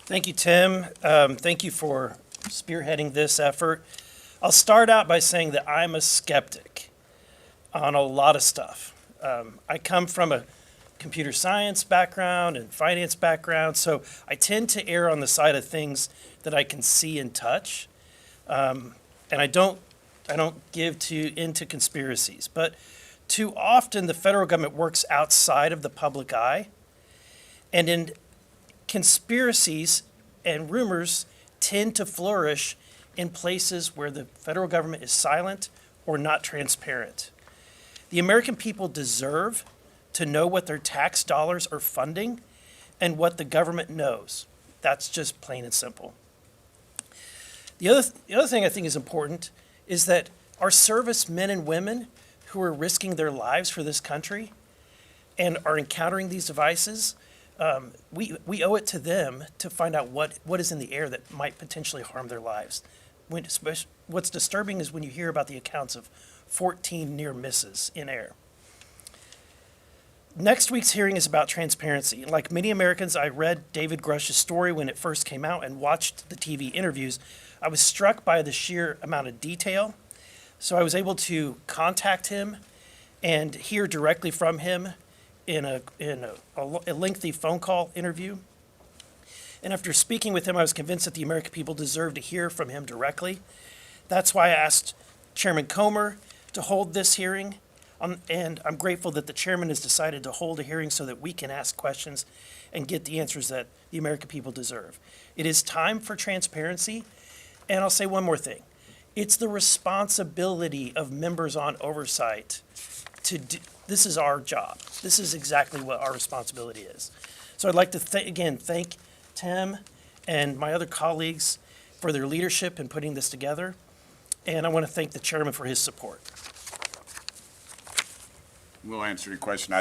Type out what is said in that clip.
Thank you, Tim. Thank you for spearheading this effort. I'll start out by saying that I'm a skeptic on a lot of stuff. I come from a computer science background and finance background, so I tend to err on the side of things that I can see and touch. And I don't give into conspiracies. But too often the federal government works outside of the public eye, and in conspiracies and rumors tend to flourish in places where the federal government is silent or not transparent. The American people deserve to know what their tax dollars are funding and what the government knows. That's just plain and simple. The other thing I think is important is that our servicemen and women who are risking their lives for this country and are encountering these devices, we owe it to them to find out what is in the air that might potentially harm their lives. What's disturbing is when you hear about the accounts of 14 near misses in air. Next week's hearing is about transparency. Like many Americans, I read David Grush's story when it first came out and watched the TV interviews. I was struck by the sheer amount of detail, so I was able to contact him and hear directly from him in a lengthy phone call interview. And after speaking with him, I was convinced that the American people deserve to hear from him directly. That's why I asked Chairman Comer to hold this hearing, and I'm grateful that the chairman has decided to hold a hearing so that we can ask questions and get the answers that the American people deserve. It is time for transparency, and I'll say one more thing. It's the responsibility of members on oversight to do. This is our job. This is exactly what our responsibility is. So I'd like to thank Tim and my other colleagues for their leadership in putting this together. And I want to thank the chairman for his support. We'll answer your question. I